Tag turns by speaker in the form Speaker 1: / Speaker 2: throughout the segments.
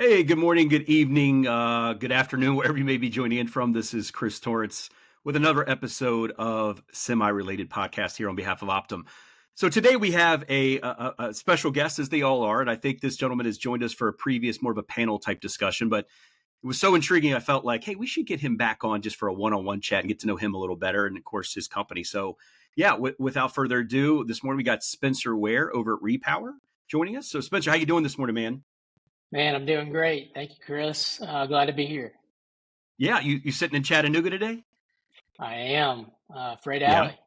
Speaker 1: Hey, good morning, good evening, good afternoon, wherever you may be joining in from. This is Chris Torrence with another episode of semi-related podcast here on behalf of Optum. So today we have a special guest, as they all are, and I think this gentleman has joined us for a previous, more of a panel type discussion, but it was so intriguing. I felt like, hey, we should get him back on just for a one-on-one chat and get to know him a little better, and of course his company. So yeah, without further ado, this morning we got Spencer Ware over at Repowr joining us. So Spencer, how you doing this morning, man?
Speaker 2: Man, I'm doing great. Thank you, Chris. Glad to be here.
Speaker 1: Yeah, you sitting in Chattanooga today?
Speaker 2: I am. Freight
Speaker 1: Yeah,
Speaker 2: Alley.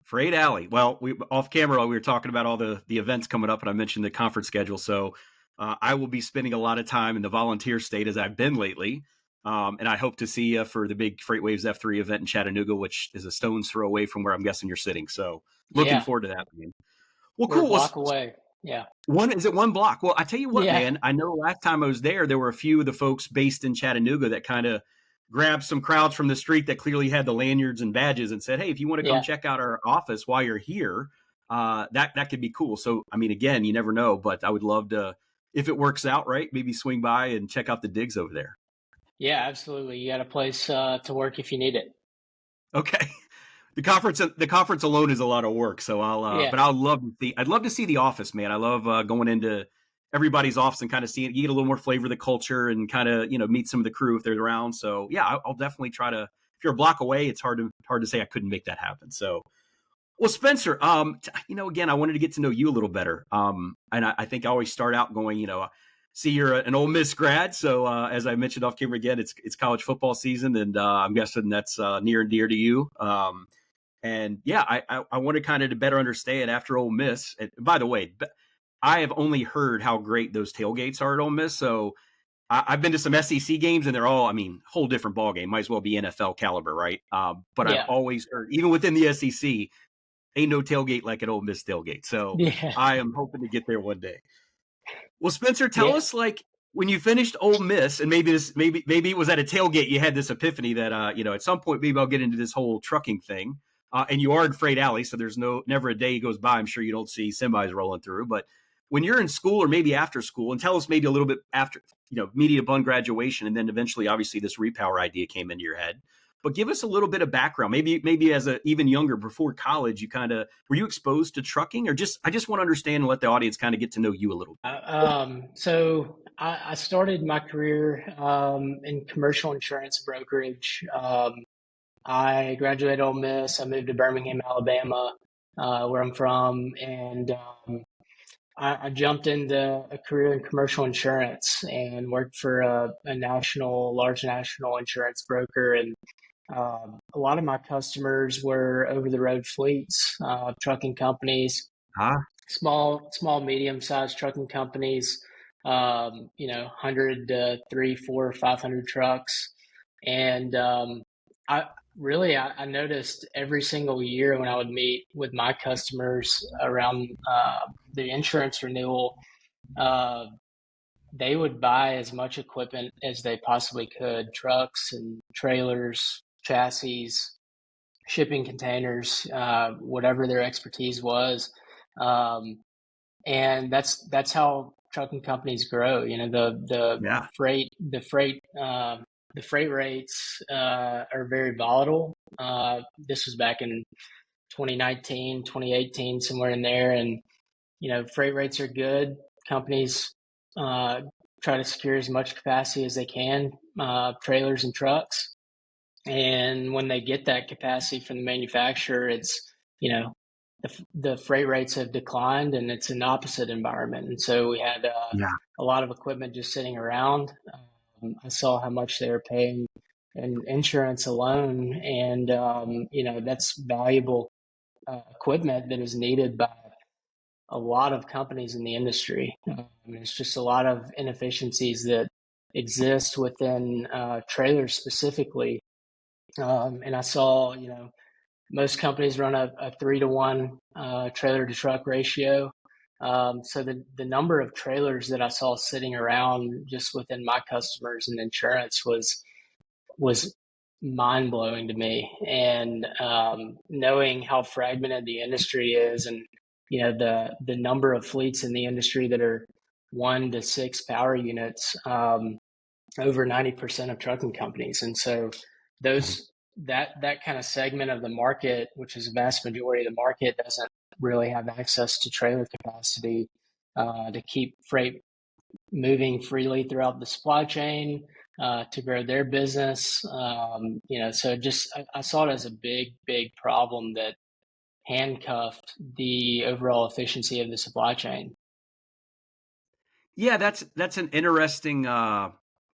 Speaker 1: Freight Alley. Well, we off camera we were talking about all the events coming up, and I mentioned the conference schedule. So I will be spending a lot of time in the volunteer state as I've been lately, and I hope to see you for the big Freight Waves F3 event in Chattanooga, which is a stone's throw away from where I'm guessing you're sitting. So looking
Speaker 2: Yeah,
Speaker 1: forward to that, man. Well,
Speaker 2: we're a
Speaker 1: cool. Well,
Speaker 2: block away. Yeah.
Speaker 1: one is it one block? Well, I tell you what,
Speaker 2: Yeah.
Speaker 1: man. I know last time I was there were a few of the folks based in Chattanooga that kind of grabbed some crowds from the street that clearly had the lanyards and badges and said, "Hey, if you want to come
Speaker 2: Yeah.
Speaker 1: check out our office while you're here, that could be cool." So, I mean, again, you never know, but I would love to, if it works out right, maybe swing by and check out the digs over there.
Speaker 2: Yeah, absolutely. You got a place to work if you need it.
Speaker 1: Okay. The conference alone is a lot of work, so
Speaker 2: Yeah.
Speaker 1: but I'd love to see the office, man. I love going into everybody's office and kind of seeing, you get a little more flavor of the culture and kind of, meet some of the crew if they're around. So yeah, I'll definitely try to, if you're a block away, it's hard to say I couldn't make that happen. So, well, Spencer, again, I wanted to get to know you a little better. And I think I always start out going, see you're an Ole Miss grad. So as I mentioned off camera again, it's college football season, and I'm guessing that's near and dear to you. And yeah, I want to kind of to better understand after Ole Miss. And by the way, I have only heard how great those tailgates are at Ole Miss. So I've been to some SEC games, and they're all, I mean, whole different ball game. Might as well be NFL caliber, right? But I've
Speaker 2: Yeah.
Speaker 1: always heard, even within the SEC, ain't no tailgate like an Ole Miss tailgate. So
Speaker 2: Yeah.
Speaker 1: I am hoping to get there one day. Well, Spencer, tell
Speaker 2: Yeah.
Speaker 1: us, like, when you finished Ole Miss, and maybe it was at a tailgate you had this epiphany that at some point maybe I'll get into this whole trucking thing. And you are in Freight Alley, so there's never a day goes by I'm sure you don't see semis rolling through. But when you're in school or maybe after school, and tell us maybe a little bit after, immediate upon graduation, and then eventually, obviously, this repower idea came into your head. But give us a little bit of background. Maybe as a even younger, before college, you kind of were you exposed to trucking, or just I just want to understand and let the audience kind of get to know you a little.
Speaker 2: So I started my career in commercial insurance brokerage. I graduated Ole Miss. I moved to Birmingham, Alabama, where I'm from, and I jumped into a career in commercial insurance and worked for a large national insurance broker. And a lot of my customers were over the road fleets, trucking companies,
Speaker 1: Ah,
Speaker 2: medium sized trucking companies, 100 to 3, 4, 500 trucks. And I I noticed every single year when I would meet with my customers around the insurance renewal, uh, they would buy as much equipment as they possibly could, trucks and trailers, chassis, shipping containers, whatever their expertise was. Um, and that's how trucking companies grow. The
Speaker 1: yeah.
Speaker 2: the freight rates are very volatile. This was back in 2019, 2018, somewhere in there. And, freight rates are good. Companies uh, try to secure as much capacity as they can, trailers and trucks. And when they get that capacity from the manufacturer, it's, you know, the freight rates have declined and it's an opposite environment. And so we had
Speaker 1: Yeah.
Speaker 2: a lot of equipment just sitting around. I saw how much they were paying in insurance alone. And, that's valuable equipment that is needed by a lot of companies in the industry. There's just a lot of inefficiencies that exist within trailers specifically. And I saw, most companies run a 3-to-1 trailer to truck ratio. So the number of trailers that I saw sitting around just within my customers and insurance was mind blowing to me. And knowing how fragmented the industry is, and the number of fleets in the industry that are 1 to 6 power units, over 90% of trucking companies. And so those that kind of segment of the market, which is a vast majority of the market, doesn't really have access to trailer capacity to keep freight moving freely throughout the supply chain, to grow their business. So just I saw it as a big problem that handcuffed the overall efficiency of the supply chain.
Speaker 1: Yeah, that's an interesting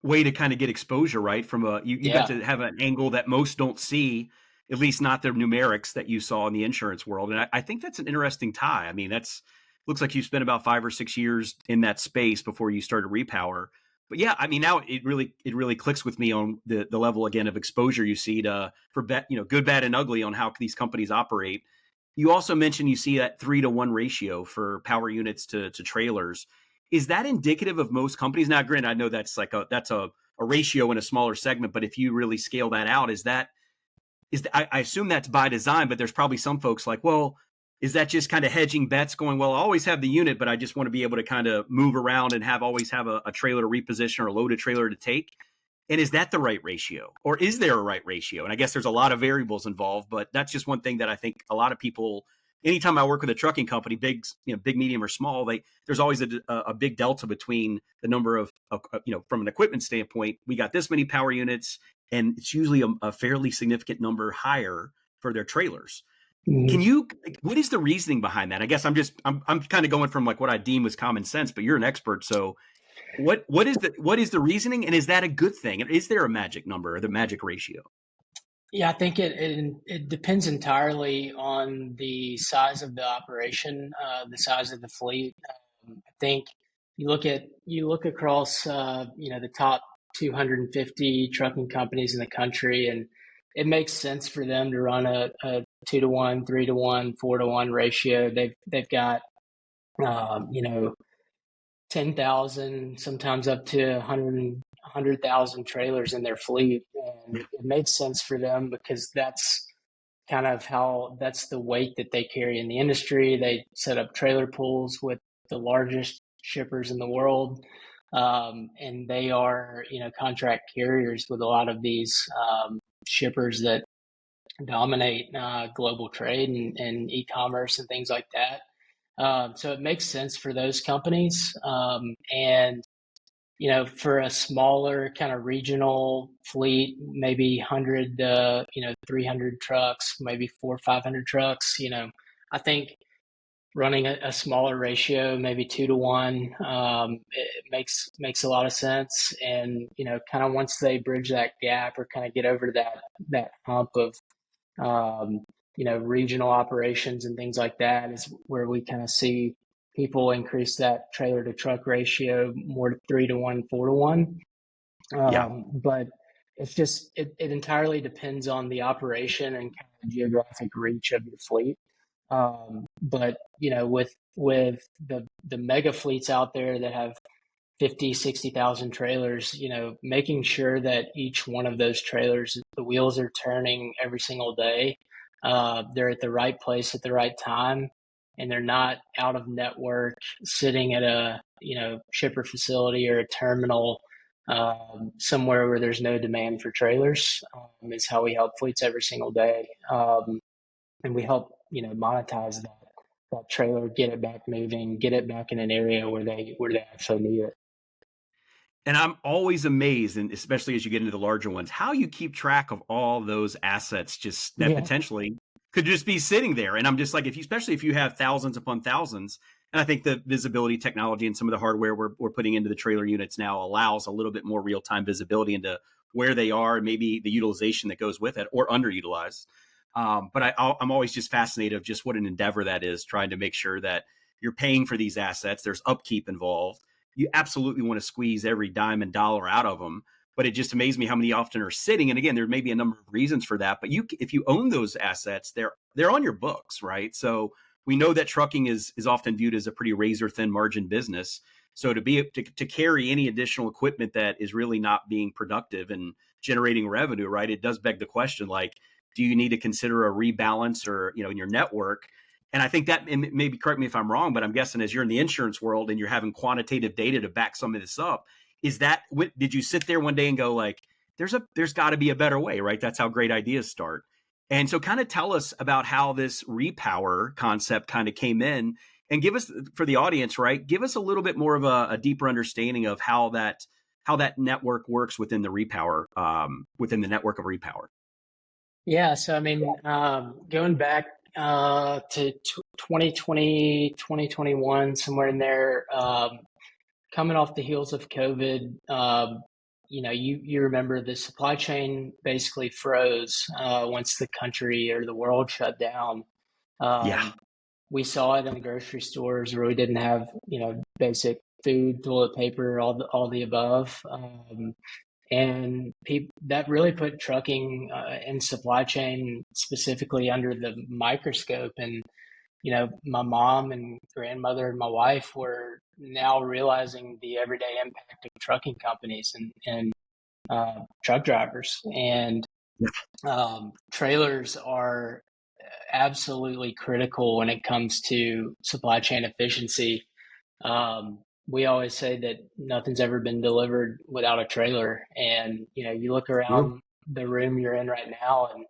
Speaker 1: way to kind of get exposure, right? From you got
Speaker 2: Yeah.
Speaker 1: to have an angle that most don't see, at least not the numerics that you saw in the insurance world. And I think that's an interesting tie. I mean, that's looks like you spent about 5 or 6 years in that space before you started Repower. But yeah, I mean, now it really clicks with me on the level again of exposure you see to for good, bad, and ugly on how these companies operate. You also mentioned you see that 3-to-1 ratio for power units to trailers. Is that indicative of most companies? Now, granted, I know that's a ratio in a smaller segment, but if you really scale that out, I assume that's by design, but there's probably some folks like, well, is that just kind of hedging bets going, well, I always have the unit, but I just want to be able to kind of move around and always have a trailer to reposition or a loaded trailer to take? And is that the right ratio, or is there a right ratio? And I guess there's a lot of variables involved, but that's just one thing that I think a lot of people, anytime I work with a trucking company, big, medium, or small, there's always a big delta between the number of from an equipment standpoint, we got this many power units, and it's usually a fairly significant number higher for their trailers.
Speaker 2: Mhm.
Speaker 1: What is the reasoning behind that? I guess I'm kind of going from like what I deem was common sense, but you're an expert. So what is the reasoning, and is that a good thing? And is there a magic number or the magic ratio?
Speaker 2: Yeah, I think it depends entirely on the size of the operation, the size of the fleet. I think you look across the top 250 trucking companies in the country, and it makes sense for them to run a 2-to-1, 3-to-1, 4-to-1 ratio. They've got um, you know 10,000, sometimes up to 100,000 trailers in their fleet. And it makes sense for them because that's the weight that they carry in the industry. They set up trailer pools with the largest shippers in the world. And they are, contract carriers with a lot of these shippers that dominate global trade and e-commerce and things like that. So it makes sense for those companies. And for a smaller kind of regional fleet, maybe 100, 300 trucks, maybe 400 or 500 trucks, I think running a smaller ratio, maybe 2-to-1, it makes a lot of sense. And, kind of once they bridge that gap or kind of get over that hump of regional operations and things like that is where we kind of see people increase that trailer to truck ratio more to 3-to-1, 4-to-1.
Speaker 1: Yeah,
Speaker 2: But it entirely depends on the operation and kind of geographic reach of your fleet. But with the mega fleets out there that have 50, 60,000 trailers, making sure that each one of those trailers, the wheels are turning every single day. They're at the right place at the right time, and they're not out of network sitting at a, shipper facility or a terminal somewhere where there's no demand for trailers, is how we help fleets every single day. And we help, monetize that trailer, get it back moving, get it back in an area where they actually need it.
Speaker 1: and I'm always amazed, and especially as you get into the larger ones, how you keep track of all those assets just that
Speaker 2: Yeah.
Speaker 1: potentially could just be sitting there. And I'm just like, especially if you have thousands upon thousands, and I think the visibility technology and some of the hardware we're putting into the trailer units now allows a little bit more real time visibility into where they are and maybe the utilization that goes with it or underutilized. But I'm always just fascinated of just what an endeavor that is, trying to make sure that you're paying for these assets. There's upkeep involved. You absolutely want to squeeze every dime and dollar out of them. But it just amazed me how many often are sitting. And again, there may be a number of reasons for that. But if you own those assets, they're on your books, right? So we know that trucking is often viewed as a pretty razor thin margin business. So to carry any additional equipment that is really not being productive and generating revenue, right? It does beg the question, like, do you need to consider a rebalance or in your network? And I think that, and maybe correct me if I'm wrong, but I'm guessing as you're in the insurance world and you're having quantitative data to back some of this up, is that, did you sit there one day and go like, there's got to be a better way, right? That's how great ideas start. And so kind of tell us about how this repower concept kind of came in, and give us, for the audience, right, give us a little bit more of a deeper understanding of how that network works within the repower, within the network of repower.
Speaker 2: Yeah, so I mean, going back to 2020, 2021, somewhere in there, coming off the heels of COVID, you remember the supply chain basically froze once the country or the world shut down.
Speaker 1: Yeah.
Speaker 2: Um, we saw it in the grocery stores where we didn't have, basic food, toilet paper, all the above. And that really put trucking and supply chain specifically under the microscope. And my mom and grandmother and my wife were now realizing the everyday impact of trucking companies and truck drivers. And trailers are absolutely critical when it comes to supply chain efficiency. We always say that nothing's ever been delivered without a trailer. And, you look
Speaker 1: True.
Speaker 2: around the room you're in right now, and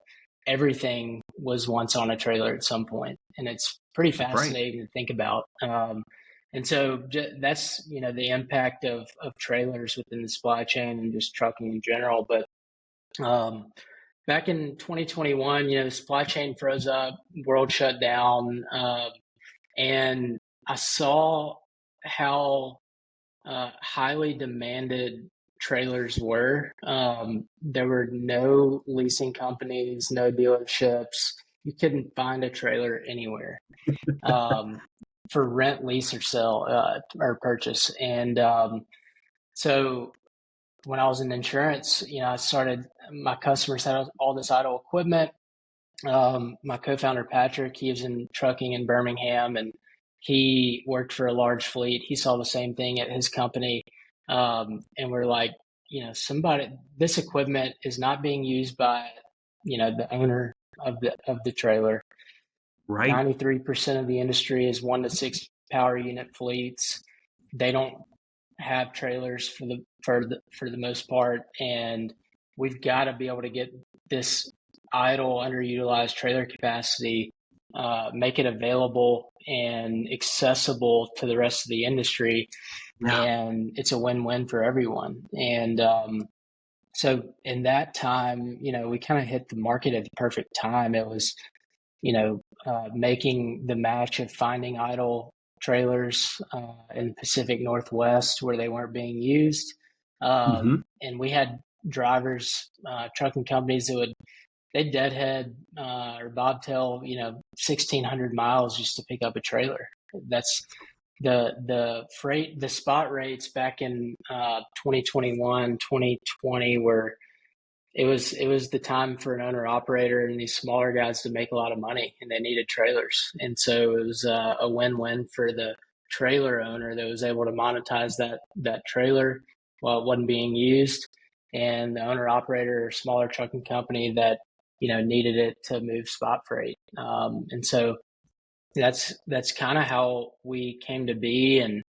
Speaker 2: everything was once on a trailer at some point. And it's pretty
Speaker 1: That's right.
Speaker 2: fascinating to think about. And so that's, the impact of trailers within the supply chain and just trucking in general. But back in 2021, the supply chain froze up, world shut down. And I saw how highly demanded trailers were. There were no leasing companies, no dealerships. You couldn't find a trailer anywhere um, for rent, lease, or sell or purchase. And so when I was in insurance, I started, my customers had all this idle equipment. My co-founder Patrick, he was in trucking in Birmingham, and he worked for a large fleet. He saw the same thing at his company, and we're like, this equipment is not being used by, the owner of the trailer.
Speaker 1: Right.
Speaker 2: 93% of the industry is 1 to 6 power unit fleets. They don't have trailers for the most part, and we've got to be able to get this idle, underutilized trailer capacity, make it available and accessible to the rest of the industry,
Speaker 1: Yeah.
Speaker 2: and it's a win-win for everyone. And so in that time, we kind of hit the market at the perfect time. It was, making the match of finding idle trailers in the Pacific Northwest where they weren't being used.
Speaker 1: Hmm.
Speaker 2: And we had drivers, trucking companies that they deadhead or bobtail, 1,600 miles just to pick up a trailer. That's the spot rates back in 2021, 2020 were it was the time for an owner operator and these smaller guys to make a lot of money, and they needed trailers. And so it was a win-win for the trailer owner that was able to monetize that trailer while it wasn't being used, and the owner operator or smaller trucking company that needed it to move spot freight. And so that's kind of how we came to be, and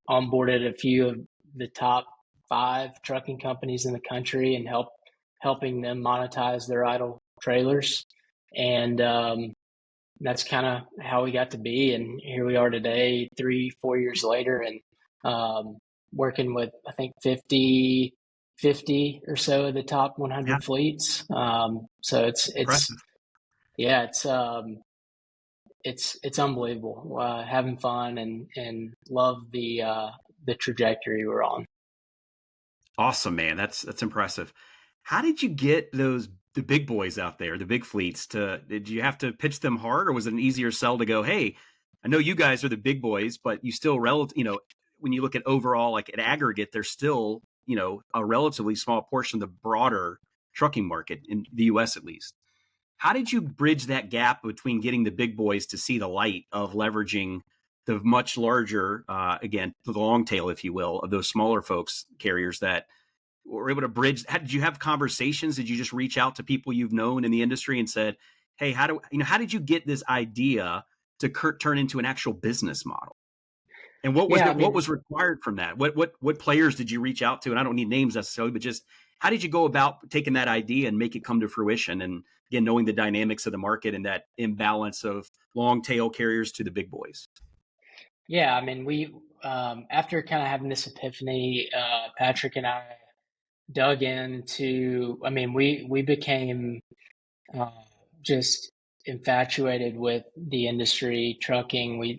Speaker 2: onboarded a few of the top 5 trucking companies in the country and helping them monetize their idle trailers. And that's kind of how we got to be. And here we are today, 3-4 years later, and working with, I think, 50 or so of the top
Speaker 1: Yeah.
Speaker 2: 100 fleets. So
Speaker 1: Impressive.
Speaker 2: yeah, it's unbelievable. Having fun and love the trajectory we're on.
Speaker 1: Awesome, man. That's impressive. How did you get the big boys out there, the big fleets, did you have to pitch them hard, or was it an easier sell to go, hey, I know you guys are the big boys, but you still when you look at overall, like an aggregate, there's still, a relatively small portion of the broader trucking market in the US at least. How did you bridge that gap between getting the big boys to see the light of leveraging the much larger, again, the long tail, if you will, of those smaller folks carriers that were able to bridge? Did you have conversations? Did you just reach out to people you've known in the industry and said, hey, how did you get this idea to turn into an actual business model? And
Speaker 2: Yeah, I
Speaker 1: what
Speaker 2: mean,
Speaker 1: was required from that? What players did you reach out to? And I don't need names necessarily, but just how did you go about taking that idea and make it come to fruition? And again, knowing the dynamics of the market and that imbalance of long tail carriers to the big boys.
Speaker 2: yeah, I mean, we after kind of having this epiphany, Patrick and I dug into. I mean, we became uh, just infatuated with the industry, trucking.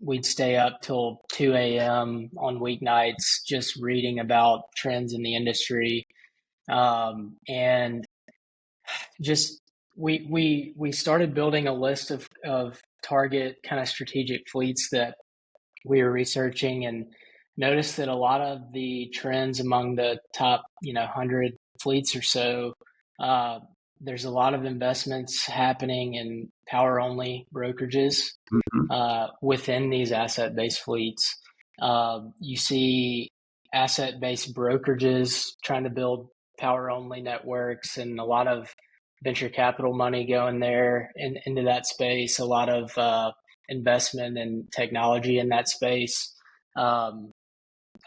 Speaker 2: We'd stay up till 2 a.m. on weeknights just reading about trends in the industry, and just we started building a list of target kind of strategic fleets that we were researching, and noticed that a lot of the trends among the top 100 fleets or so, uh, there's a lot of investments happening in power only brokerages
Speaker 1: Mm-hmm.
Speaker 2: within these asset based fleets. You see asset based brokerages trying to build power only networks, and a lot of venture capital money going there into that space, a lot of investment and technology in that space. Um,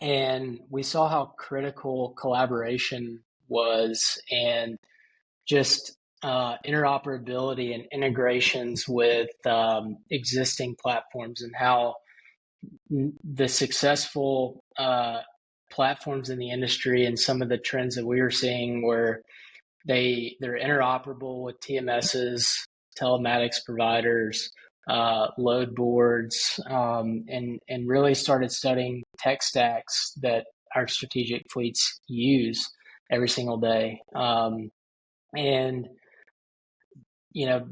Speaker 2: and we saw how critical collaboration was, and just interoperability and integrations with existing platforms, and how the successful platforms in the industry and some of the trends that we were seeing were they're interoperable with TMSs, telematics providers, load boards, and really started studying tech stacks that our strategic fleets use every single day. And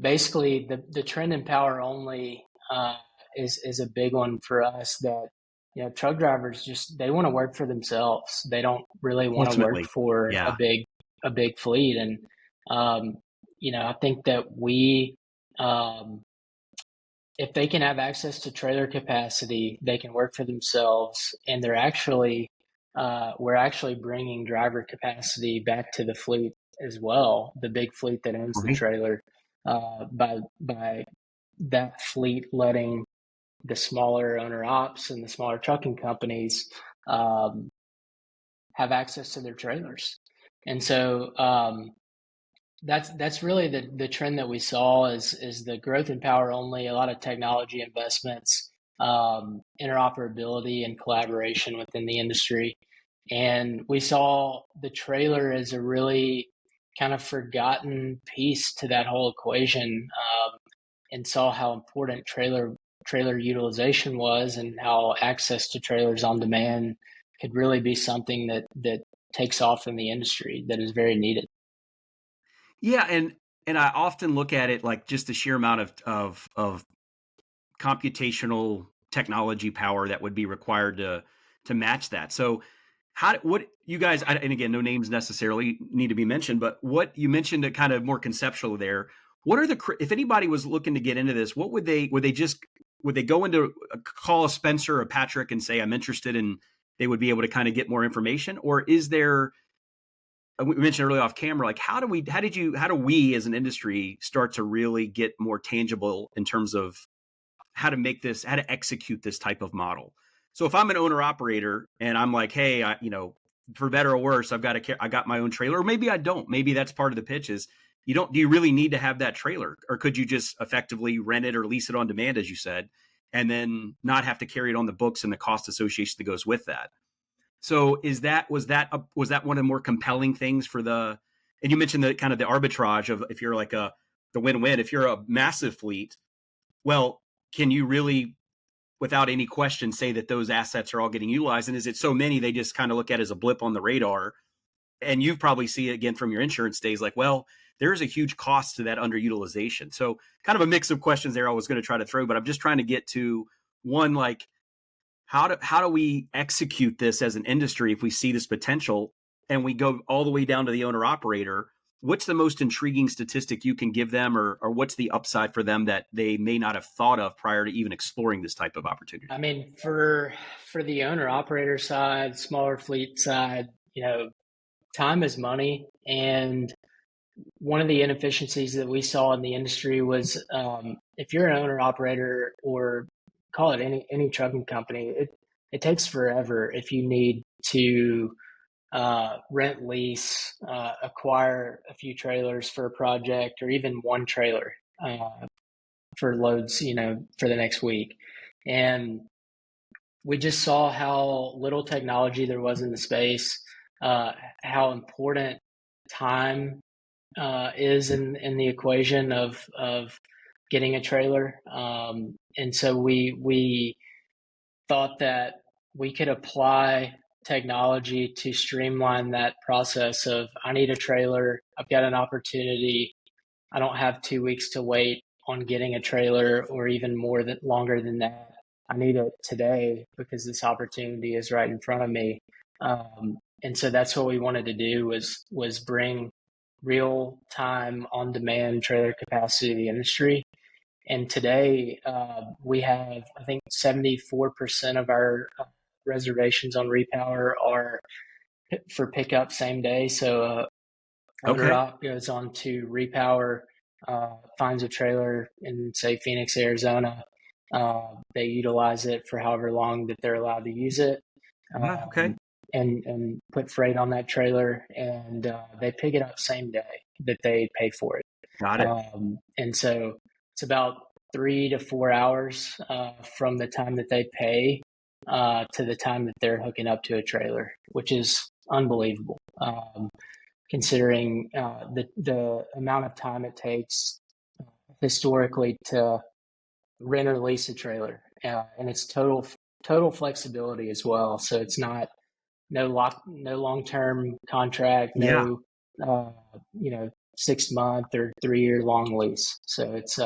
Speaker 2: basically the trend in power only is a big one for us. That truck drivers just they want to work for themselves. They don't really want to work
Speaker 1: Ultimately,
Speaker 2: for
Speaker 1: yeah.
Speaker 2: a big fleet. And um, I think that we um, if they can have access to trailer capacity, they can work for themselves, and we're actually bringing driver capacity back to the fleet as well, the big fleet that owns the
Speaker 1: Right.
Speaker 2: trailer, by that fleet letting the smaller owner ops and the smaller trucking companies um, have access to their trailers. And so that's really the trend that we saw is the growth in power only, a lot of technology investments, interoperability and collaboration within the industry. And we saw the trailer as a really kind of forgotten piece to that whole equation, and saw how important trailer utilization was, and how access to trailers on demand could really be something that takes off in the industry, that is very needed.
Speaker 1: Yeah, and I often look at it like just the sheer amount of computational technology power that would be required to match that. So what you guys, and again, no names necessarily need to be mentioned, but what you mentioned a kind of more conceptual there. What are if anybody was looking to get into this, what would they go into call a Spencer or a Patrick and say I'm interested, and they would be able to kind of get more information? Or is there, we mentioned earlier off camera, like how do we as an industry start to really get more tangible in terms of how to execute this type of model? So if I'm an owner operator and I'm like, hey, for better or worse, I got my own trailer, or maybe I don't. Maybe that's part of the pitch is do you really need to have that trailer, or could you just effectively rent it or lease it on demand, as you said, and then not have to carry it on the books and the cost association that goes with that? So was that one of the more compelling things for and you mentioned the kind of the arbitrage of if you're like the win-win, if you're a massive fleet, well, can you really, without any question, say that those assets are all getting utilized? And is it so many they just kind of look at as a blip on the radar? And you probably see it again from your insurance days, like, well, there's a huge cost to that underutilization. So kind of a mix of questions there I was going to try to throw, but I'm just trying to get to one, like, how do we execute this as an industry if we see this potential and we go all the way down to the owner operator? What's the most intriguing statistic you can give them, or what's the upside for them that they may not have thought of prior to even exploring this type of
Speaker 2: I
Speaker 1: opportunity?
Speaker 2: mean, for the owner operator side, smaller fleet side, time is money, and one of the inefficiencies that we saw in the industry was if you're an owner operator or call it any trucking company, it takes forever if you need to rent, lease, acquire a few trailers for a project, or even one trailer for loads, for the next week. And we just saw how little technology there was in the space, how important time is in the equation of getting a trailer. And so we thought that we could apply technology to streamline that process of I need a trailer, I've got an opportunity, I don't have 2 weeks to wait on getting a trailer or even more than longer than that. I need it today because this opportunity is right in front of me. And so that's what we wanted to do was bring real time on demand trailer capacity to the industry. And today we have, I think, 74% of our reservations on Repowr are for pickup same day. So owner
Speaker 1: Okay.
Speaker 2: op goes on to Repowr, finds a trailer in, say, Phoenix, Arizona. They utilize it for however long that they're allowed to use it,
Speaker 1: Yeah. Okay.
Speaker 2: and put freight on that trailer, and they pick it up same day that they pay for it.
Speaker 1: Got it.
Speaker 2: And so it's about 3 to 4 hours from the time that they pay to the time that they're hooking up to a trailer, which is unbelievable. Considering the amount of time it takes historically to rent or lease a trailer, and it's total flexibility as well. So it's not no long term contract,
Speaker 1: Yeah.
Speaker 2: no 6 month or 3 year long lease. So it's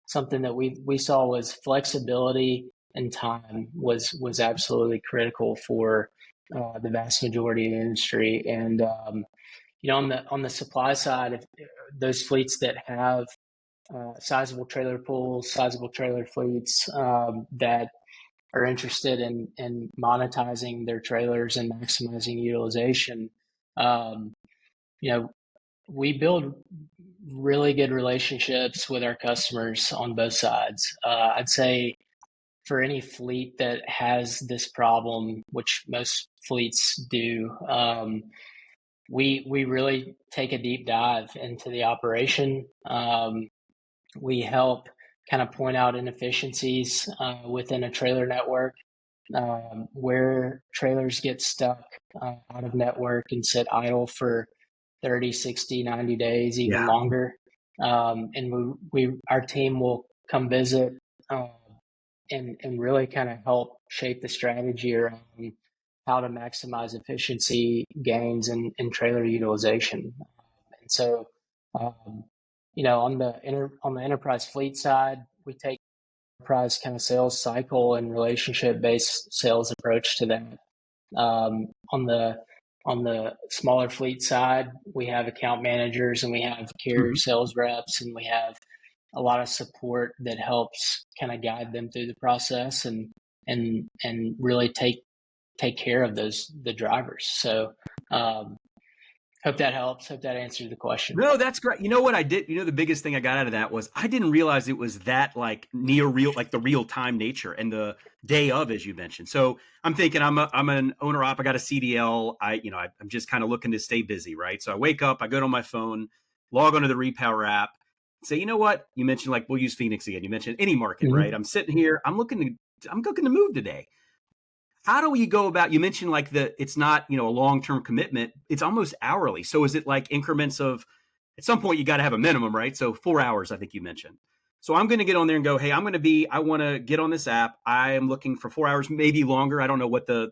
Speaker 2: something that we saw was flexibility and time was absolutely critical for the vast majority of the industry. And on the supply side, if those fleets that have sizable trailer pools, sizable trailer fleets that are interested in monetizing their trailers and maximizing utilization, um, you know, we build really good relationships with our customers on both sides. I'd say for any fleet that has this problem, which most fleets do, we really take a deep dive into the operation. We help kind of point out inefficiencies within a trailer network, where trailers get stuck out of network and sit idle for 30, 60, 90 days, even
Speaker 1: Yeah.
Speaker 2: longer. And our team will come visit uh, and really kind of help shape the strategy around how to maximize efficiency gains and trailer utilization. And so, um, on the enterprise fleet side, we take enterprise kind of sales cycle and relationship based sales approach to that. On the smaller fleet side, we have account managers and we have carrier
Speaker 1: Mhm.
Speaker 2: sales reps, and we have a lot of support that helps kind of guide them through the process and really take care of the drivers. So hope that helps. Hope that answered the question.
Speaker 1: No, that's great. You know what I did? You know, the biggest thing I got out of that was I didn't realize it was that like near real, like the real time nature and the day of, as you mentioned. So I'm thinking I'm an owner op. I got a CDL. I'm just kind of looking to stay busy, right? So I wake up, I go to my phone, log onto the Repower app, say, you know what? You mentioned like we'll use Phoenix again. You mentioned any market, right?
Speaker 2: Mm-hmm.
Speaker 1: I'm sitting here, I'm looking to move today. How do we go about, you mentioned like it's not, a long-term commitment, it's almost hourly. So is it like increments of, at some point you got to have a minimum, right? So 4 hours, I think you mentioned. So I'm going to get on there and go, hey, I want to get on this app. I am looking for 4 hours, maybe longer. I don't know what the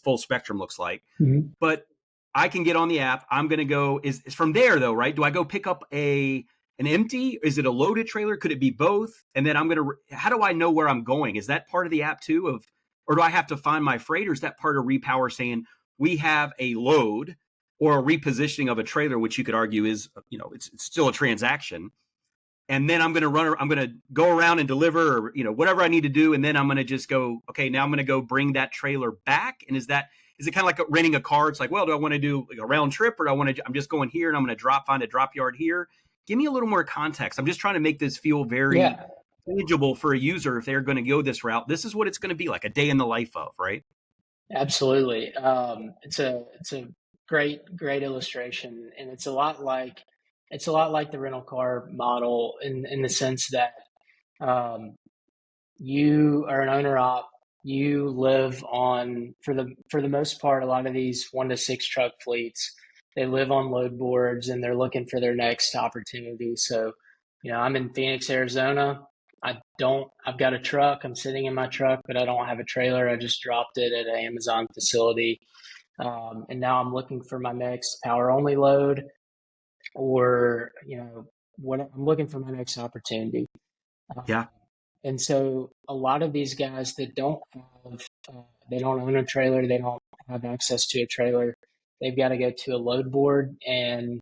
Speaker 1: full spectrum looks like,
Speaker 2: Mm-hmm.
Speaker 1: but I can get on the app. I'm going to go, is from there though, right? Do I go pick up an empty? Is it a loaded trailer? Could it be both? And then how do I know where I'm going? Is that part of the app too or do I have to find my freight, or is that part of Repowr saying we have a load or a repositioning of a trailer, which you could argue is, it's still a transaction. And then I'm going to go around and deliver, or, whatever I need to do. And then I'm going to just go, okay, now I'm going to go bring that trailer back. And is that, is it kind of like renting a car? It's like, well, do I want to do like a round trip, or do I want to? I'm just going here and I'm going to find a drop yard here. Give me a little more context. I'm just trying to make this feel very
Speaker 2: Yeah,
Speaker 1: tangible for a user if they're going to go this route. This is what it's going to be like, a day in the life of, right?
Speaker 2: absolutely. It's a great illustration, and it's a lot like the rental car model in the sense that um, you are an owner op. You live on for the most part. A lot of these 1 to 6 truck fleets, they live on load boards and they're looking for their next opportunity. So, I'm in Phoenix, Arizona. I've got a truck. I'm sitting in my truck, but I don't have a trailer. I just dropped it at an Amazon facility. And now I'm looking for my next power only load, or, what I'm looking for my next opportunity. Um,
Speaker 1: Yeah.
Speaker 2: and so a lot of these guys that they don't own a trailer, they don't have access to a trailer, they've got to go to a load board and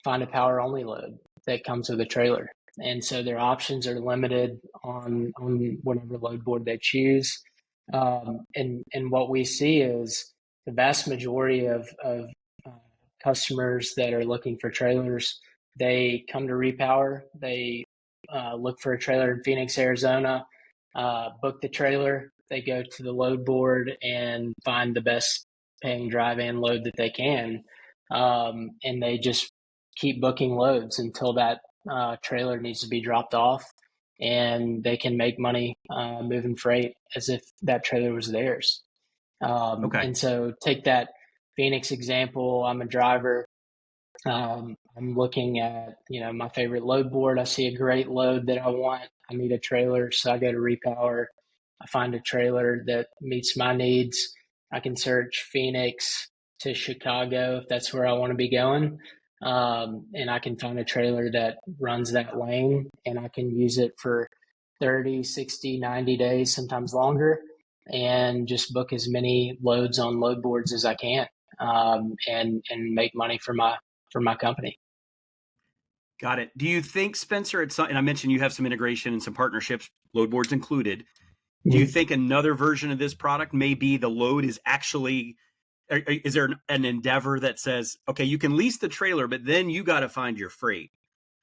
Speaker 2: find a power only load that comes with a trailer. And so their options are limited on whatever load board they choose. And what we see is the vast majority of uh, customers that are looking for trailers, they come to Repowr. They look for a trailer in Phoenix, Arizona, book the trailer. They go to the load board and find the best paying drive and load that they can. And they just keep booking loads until that trailer needs to be dropped off, and they can make money moving freight as if that trailer was theirs.
Speaker 1: Okay.
Speaker 2: And so take that Phoenix example. I'm a driver. I'm looking at, my favorite load board. I see a great load that I want. I need a trailer, so I go to Repowr. I find a trailer that meets my needs. I can search Phoenix to Chicago if that's where I want to be going. And I can find a trailer that runs that lane, and I can use it for 30, 60, 90 days, sometimes longer, and just book as many loads on load boards as I can, and make money for my company.
Speaker 1: Got it. Do you think, Spencer, and I mentioned you have some integration and some partnerships, load boards included. Do you
Speaker 2: Mhm.
Speaker 1: think another version of this product may be the load is actually, is there an endeavor that says, okay, you can lease the trailer, but then you got to find your freight?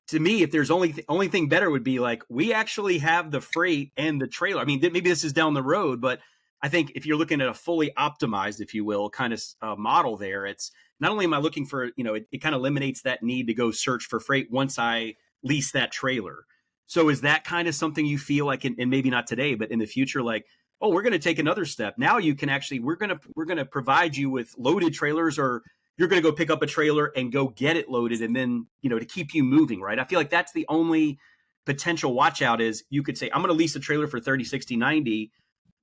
Speaker 1: To me, if there's only thing better would be like, we actually have the freight and the trailer. I mean, maybe this is down the road, but I think if you're looking at a fully optimized, if you will, kind of model there, it's not only am I looking for, it kind of eliminates that need to go search for freight once I lease that trailer. So is that kind of something you feel like, and maybe not today, but in the future, like, oh, we're going to take another step. Now you can actually, we're going to provide you with loaded trailers, or you're going to go pick up a trailer and go get it loaded, and then to keep you moving, right? I feel like that's the only potential watch out. Is you could say, I'm going to lease a trailer for 30, 60, 90,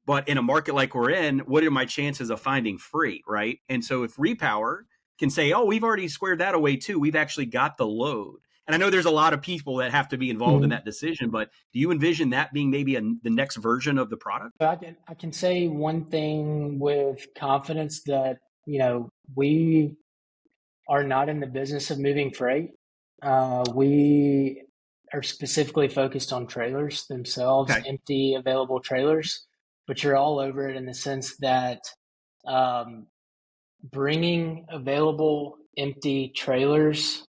Speaker 1: but in a market like we're in, what are my chances of finding freight, right? And so if Repowr can say, oh, we've already squared that away too, we've actually got the load. And I know there's a lot of people that have to be involved in
Speaker 2: Mhm.
Speaker 1: that decision, but do you envision that being maybe the next version of the product?
Speaker 2: I can say one thing with confidence that, we are not in the business of moving freight. We are specifically focused on trailers themselves,
Speaker 1: Okay.
Speaker 2: empty available trailers, but you're all over it in the sense that um, bringing available empty trailers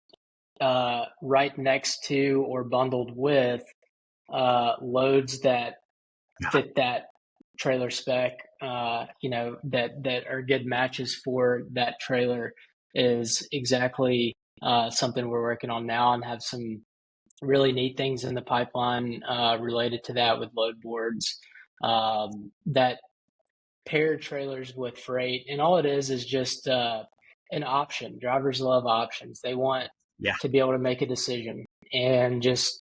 Speaker 2: right next to or bundled with loads that
Speaker 1: Yeah.
Speaker 2: fit that trailer spec, that are good matches for that trailer is exactly something we're working on now, and have some really neat things in the pipeline related to that with load boards that pair trailers with freight. And all it is just an option. Drivers love options. They want
Speaker 1: Yeah.
Speaker 2: to be able to make a decision, and just,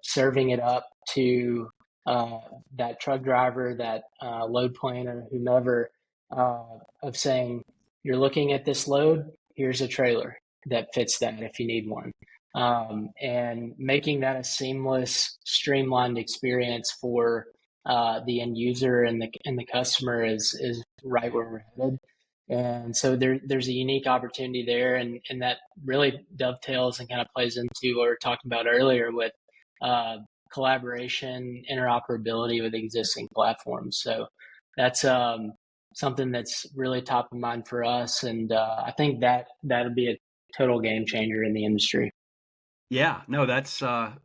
Speaker 2: serving it up to uh, that truck driver, that load planner, whomever, of saying, you're looking at this load, here's a trailer that fits that if you need one. And making that a seamless, streamlined experience for the end user and the customer is right where we're headed. And so there's a unique opportunity there, and that really dovetails and kind of plays into what we were talking about earlier with uh, collaboration, interoperability with existing platforms. So that's something that's really top of mind for us, and I think that that'll be a total game changer in the industry.
Speaker 1: Yeah, no, that's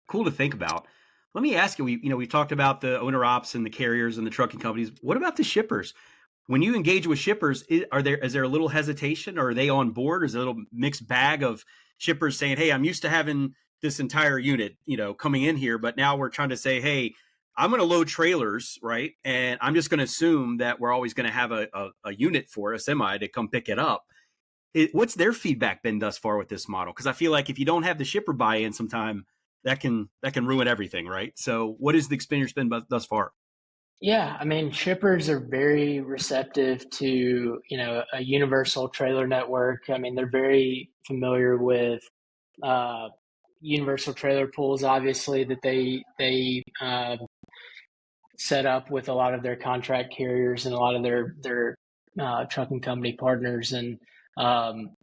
Speaker 1: cool to think about. Let me ask you, we've talked about the owner ops and the carriers and the trucking companies. What about the shippers? When you engage with shippers, is there a little hesitation, or are they on board? Or is it a little mixed bag of shippers saying, "Hey, I'm used to having this entire unit, coming in here, but now we're trying to say, hey, I'm going to load trailers, right? And I'm just going to assume that we're always going to have a unit for a semi to come pick it up." What's their feedback been thus far with this model? Because I feel like if you don't have the shipper buy-in, sometime that can ruin everything, right? So, what is the experience been thus far?
Speaker 2: Yeah, I mean, shippers are very receptive to, a universal trailer network. I mean, they're very familiar with uh, universal trailer pools, obviously, that they set up with a lot of their contract carriers and a lot of their trucking company partners. And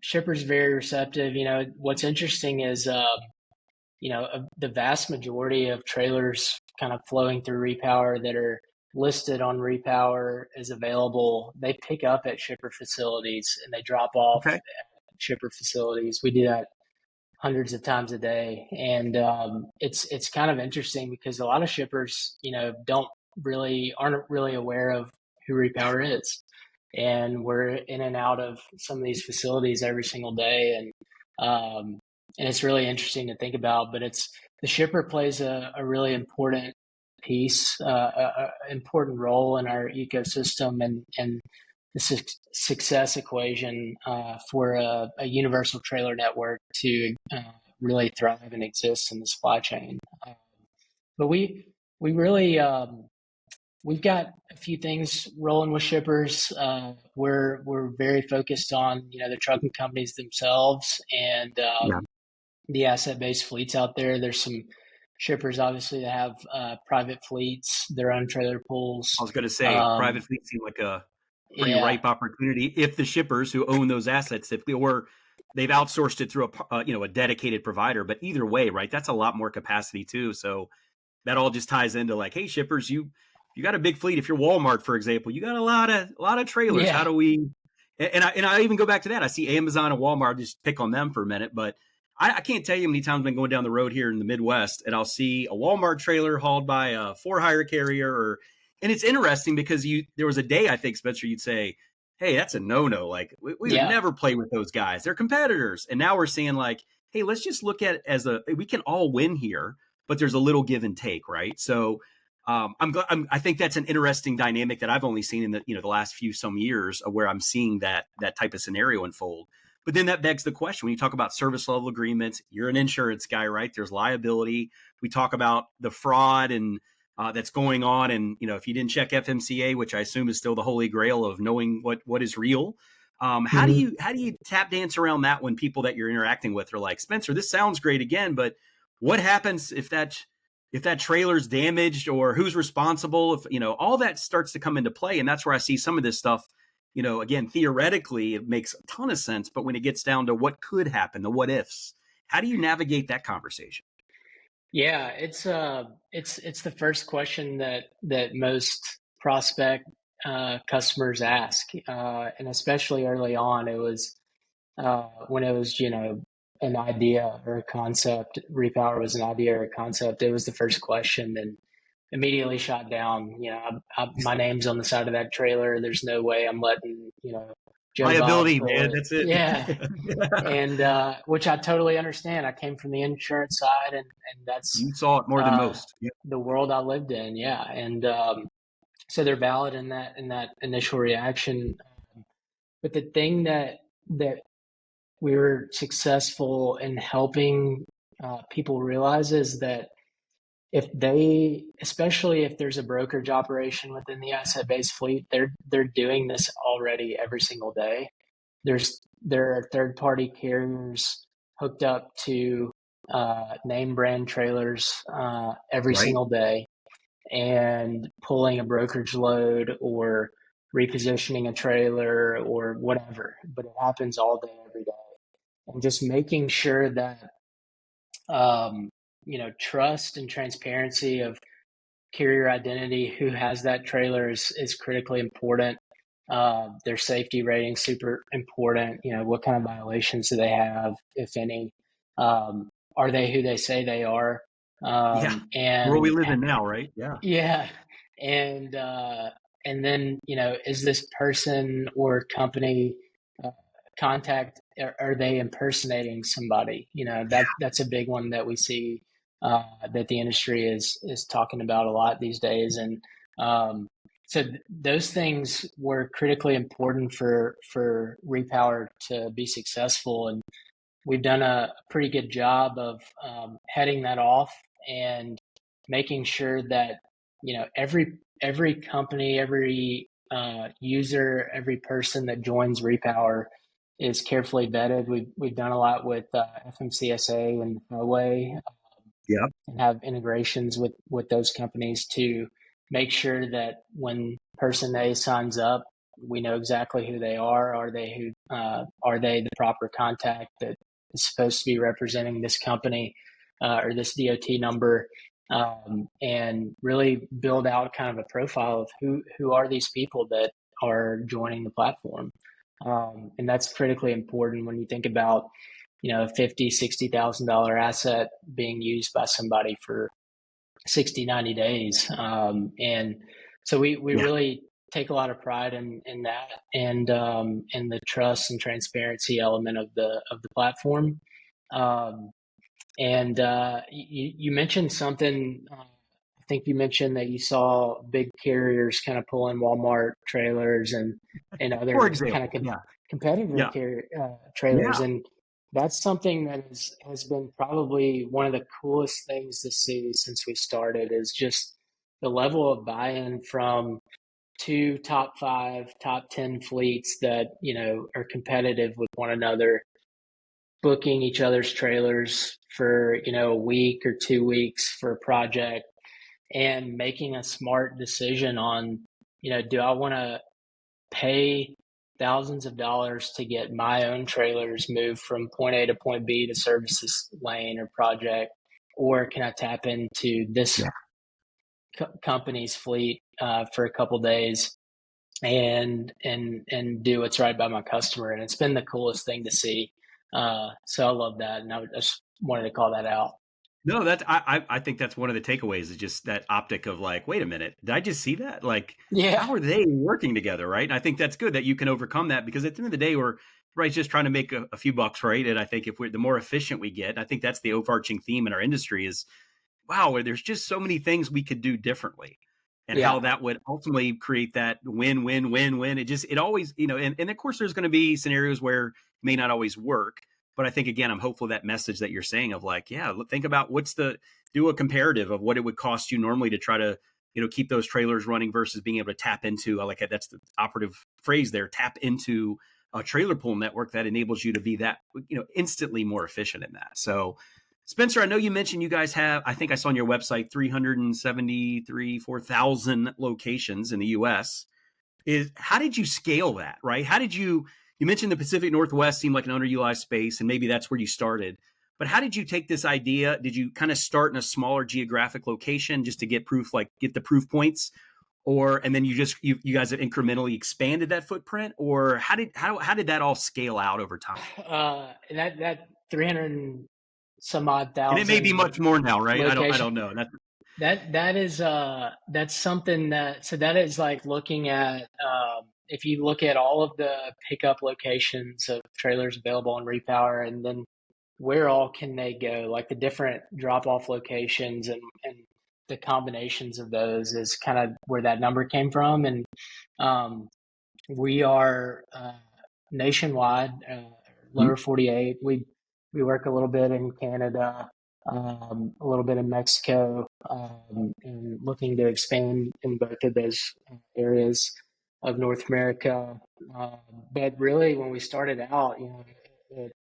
Speaker 2: shippers very receptive. What's interesting is the vast majority of trailers kind of flowing through Repowr that are listed on Repowr as available, they pick up at shipper facilities and they drop off
Speaker 1: Okay.
Speaker 2: at shipper facilities. We do that hundreds of times a day, and it's kind of interesting because a lot of shippers, don't really aren't really aware of who Repower is, and we're in and out of some of these facilities every single day, and it's really interesting to think about. But it's the shipper plays a really important piece, important role in our ecosystem, and the success equation for a universal trailer network to really thrive and exist in the supply chain. But we really we've got a few things rolling with shippers. We're very focused on the trucking companies themselves and
Speaker 1: Yeah.
Speaker 2: the asset based fleets out there. There's some shippers obviously that have private fleets, their own trailer
Speaker 1: I
Speaker 2: pools.
Speaker 1: was going to say
Speaker 2: Um,
Speaker 1: private fleet seem like a pretty
Speaker 2: yeah,
Speaker 1: ripe opportunity if the shippers who own those assets, if they or they've outsourced it through a dedicated provider. But either way, right, that's a lot more capacity too. So that all just ties into like, hey, shippers, you got a big fleet. If you're Walmart, for example, you got a lot of trailers. How
Speaker 2: yeah,
Speaker 1: do we? And I even go back to that. I see Amazon and Walmart. Just pick on them for a minute, but I can't tell you how many times I've been going down the road here in the Midwest, and I'll see a Walmart trailer hauled by a for hire carrier, and it's interesting because there was a day I think Spencer you'd say, hey, that's a no no. Like we would
Speaker 2: yeah.
Speaker 1: never play with those guys. They're competitors, and now we're seeing like, hey, let's just look at it as we can all win here, but there's a little give and take, right? So I think that's an interesting dynamic that I've only seen in the last few some years of where I'm seeing that type of scenario unfold. But then that begs the question: when you talk about service level agreements, you're an insurance guy, right? There's liability. We talk about the fraud and that's going on, and if you didn't check FMCA, which I assume is still the holy grail of knowing what is real. How do
Speaker 2: Mhm.
Speaker 1: you tap dance around that when people that you're interacting with are like, Spencer, this sounds great again, but what happens if that trailer's damaged, or who's responsible, if all that starts to come into play? And that's where I see some of this stuff. Again, theoretically it makes a ton of sense, but when it gets down to what could happen, the what ifs, how do you navigate that conversation?
Speaker 2: Yeah, it's the first question that most prospect customers ask, and especially early on, it was when it was an idea or a concept. Repower was an idea or a concept. It was the first question, and immediately shot down. My name's on the side of that trailer. There's no way I'm letting Joe Bob
Speaker 1: Liability,
Speaker 2: pull
Speaker 1: man,
Speaker 2: it.
Speaker 1: that's it.
Speaker 2: Yeah,
Speaker 1: Yeah.
Speaker 2: and which I totally understand. I came from the insurance side, and that's
Speaker 1: You saw it more than
Speaker 2: uh,
Speaker 1: most. Yeah.
Speaker 2: the world I lived in. Yeah, and so they're valid in that initial reaction. But the thing that we were successful in helping people realize is that if they, especially if there's a brokerage operation within the asset-based fleet, they're doing this already every single day. There are third-party carriers hooked up to name brand trailers every
Speaker 1: Right.
Speaker 2: single day and pulling a brokerage load or repositioning a trailer or whatever. But it happens all day, every day, and just making sure that um, trust and transparency of carrier identity, who has that trailer, is critically important. Their safety rating super important. What kind of violations do they have, if any? Are they who they say they are?
Speaker 1: Yeah. The world we
Speaker 2: And
Speaker 1: live in now, right? Yeah.
Speaker 2: yeah, and uh, and then is this person or company uh, contact? Are they impersonating somebody? That's a big one that we see that the industry is talking about a lot these days, and um, so those things were critically important for Repower to be successful, and we've done a pretty good job of heading that off and making sure that every company, every user, every person that joins Repower is carefully vetted. We've done a lot with FMCSA and Huawei
Speaker 1: Yeah.
Speaker 2: and have integrations with those companies to make sure that when person A signs up, we know exactly who they are. Are they the proper contact that is supposed to be representing this company or this DOT number? And really build out kind of a profile of who are these people that are joining the platform. And that's critically important when you think about a 50, $60,000 asset being used by somebody for 60, 90 days. And so we
Speaker 1: Yeah.
Speaker 2: really take a lot of pride in that and the trust and transparency element of the platform. Um, and you mentioned something. I think you mentioned that you saw big carriers kind of pulling Walmart trailers and
Speaker 1: For
Speaker 2: other kind of
Speaker 1: example. Yeah.
Speaker 2: competitor
Speaker 1: Yeah.
Speaker 2: trailers,
Speaker 1: Yeah.
Speaker 2: and that's something that has been probably one of the coolest things to see since we started. Is just the level of buy-in from two top five, top 10 fleets that are competitive with one another, booking each other's trailers for a week or 2 weeks for a project, and making a smart decision on do I want to pay thousands of dollars to get my own trailers moved from point A to point B to service this lane or project, or can I tap into this
Speaker 1: Yeah.
Speaker 2: company's fleet for a couple days and do what's right by my customer? And it's been the coolest thing to see. So I love that, and I just wanted to call that out.
Speaker 1: No, I think that's one of the takeaways is just that optic of like, wait a minute, did I just see that? Like,
Speaker 2: Yeah,
Speaker 1: how are they working together, right? And I think that's good that you can overcome that because at the end of the day, we're right just trying to make a few bucks, right? And I think if we're the more efficient we get, I think that's the overarching theme in our industry is wow, there's just so many things we could do differently and how
Speaker 2: yeah,
Speaker 1: that would ultimately create that win, win, win, win. It always, and of course, there's going to be scenarios where it may not always work. But I think, again, I'm hopeful that message that you're saying of like, yeah, think about do a comparative of what it would cost you normally to try to, keep those trailers running versus being able to tap into, like that's the operative phrase there, tap into a trailer pool network that enables you to be that, instantly more efficient in that. So, Spencer, I know you mentioned you guys have, I think I saw on your website, 4,000 locations in the US. How did you scale that, right? You mentioned the Pacific Northwest seemed like an underutilized space, and maybe that's where you started. But how did you take this idea? Did you kind of start in a smaller geographic location just to get get the proof points? And then you guys have incrementally expanded that footprint? Or how did that all scale out over time?
Speaker 2: that 300 some odd
Speaker 1: And it may be
Speaker 2: thousand
Speaker 1: much more now, right? I
Speaker 2: location.
Speaker 1: don't know. That's
Speaker 2: That's something that is like looking at if you look at all of the pickup locations of trailers available on Repower, and then where all can they go, like the different drop off locations and the combinations of those is kind of where that number came from. And um, we are nationwide,
Speaker 1: Mhm.
Speaker 2: lower 48. We work a little bit in Canada, a little bit in Mexico, and looking to expand in both of those areas of North America. Um, but really, when we started out, it,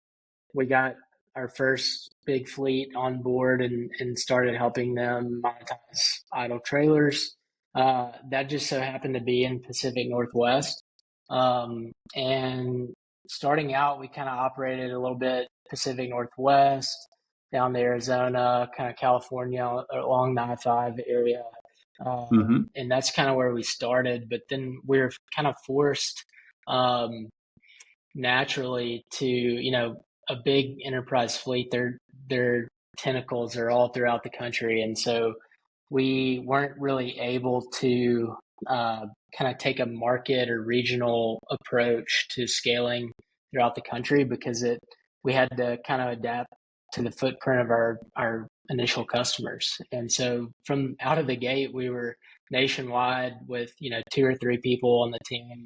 Speaker 2: we got our first big fleet on board and started helping them monetize idle trailers. That just so happened to be in Pacific Northwest. And starting out, we kind of operated a little bit Pacific Northwest, down to Arizona, kind of California, along the I-5 area.
Speaker 1: Hmm.
Speaker 2: And that's kind of where we started. But then we're kind of forced um, naturally to, a big enterprise fleet. Their tentacles are all throughout the country, and so we weren't really able to uh, kind of take a market or regional approach to scaling throughout the country because it we had to kind of adapt to the footprint of our initial customers. And so from out of the gate, we were nationwide with two or three people on the team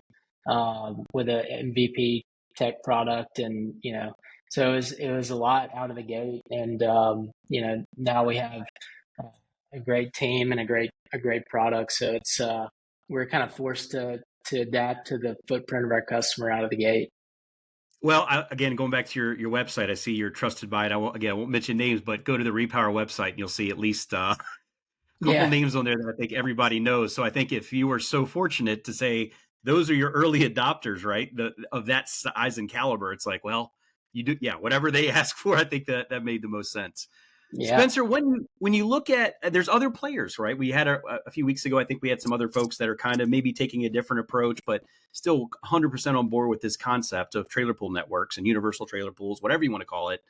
Speaker 2: with a MVP tech product, and so it was a lot out of the gate, and now we have uh, a great team and a great product. So it's we're kind of forced to adapt to the footprint of our customer out of the gate.
Speaker 1: Well, again, going back to your website, I see you're trusted by it. I won't mention names, but go to the Repower website and you'll see at least a couple
Speaker 2: Yeah,
Speaker 1: names on there that I think everybody knows. So I think if you were so fortunate to say those are your early adopters, right, of that size and caliber, it's like, well, you do, yeah, whatever they ask for. I think that made the most sense.
Speaker 2: yeah.
Speaker 1: Spencer, when you look at, there's other players, right? We had a few weeks ago, I think we had some other folks that are kind of maybe taking a different approach, but still 100% on board with this concept of trailer pool networks and universal trailer pools, whatever you want to call it.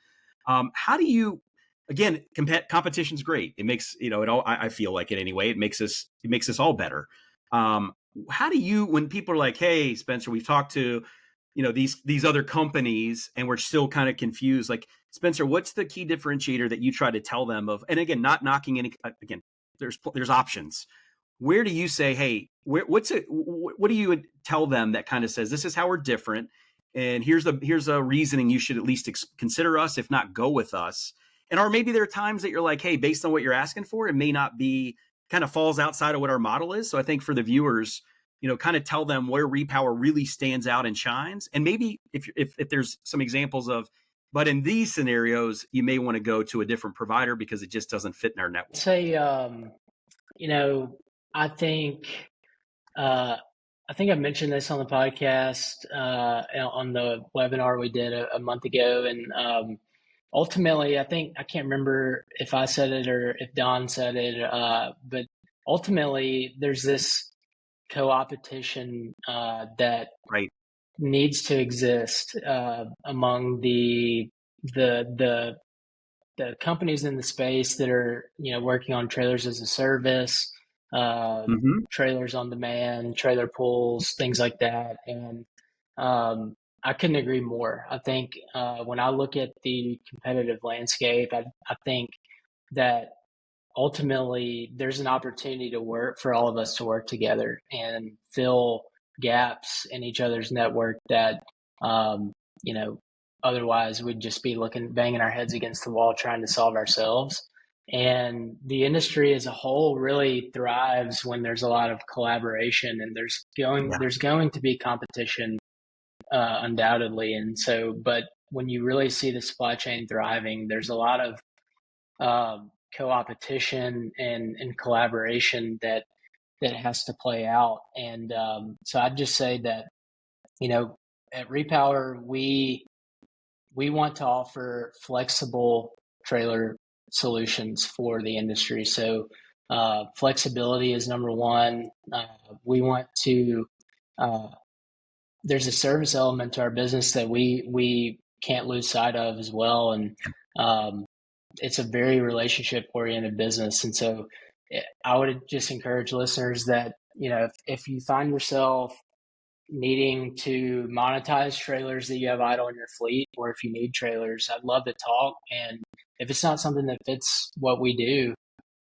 Speaker 1: How do you, again, competition's great. It makes, it all, I feel like it anyway, it makes us all better. Um, how do you, when people are like, hey, Spencer, we've talked to, these other companies and we're still kind of confused, like, Spencer, what's the key differentiator that you try to tell them of, and again, not knocking any, again, there's options. Where do you say, hey, what do you tell them that kind of says, this is how we're different. And here's a reasoning you should at least consider us, if not go with us. And or maybe there are times that you're like, hey, based on what you're asking for, it may not be, kind of falls outside of what our model is. So I think for the viewers, kind of tell them where Repower really stands out and shines. And maybe if there's some examples of, but in these scenarios, you may want to go to a different provider because it just doesn't fit in our network.
Speaker 2: Say, you know, I think uh, I think I mentioned this on the podcast on the webinar we did a month ago, and ultimately, I think I can't remember if I said it or if Don said it, but ultimately, there's this co-opetition that
Speaker 1: Right.
Speaker 2: needs to exist among the the companies in the space that are working on trailers as a service, uh,
Speaker 1: Mm-hmm.
Speaker 2: trailers on demand, trailer pools, things like that. And I couldn't agree more. I think when I look at the competitive landscape, I think that ultimately there's an opportunity to work for all of us to work together and fill gaps in each other's network that um, you know otherwise we'd just be looking banging our heads against the wall trying to solve ourselves. And the industry as a whole really thrives when there's a lot of collaboration, and
Speaker 1: Yeah.
Speaker 2: there's going to be competition undoubtedly. And so but when you really see the supply chain thriving, there's a lot of co-opetition and collaboration that has to play out. And so I'd just say that you know at Repower we want to offer flexible trailer solutions for the industry. So flexibility is number one. We want to uh, there's a service element to our business that we can't lose sight of as well. And um, it's a very relationship oriented business. And so I would just encourage listeners that, if you find yourself needing to monetize trailers that you have idle in your fleet, or if you need trailers, I'd love to talk. And if it's not something that fits what we do,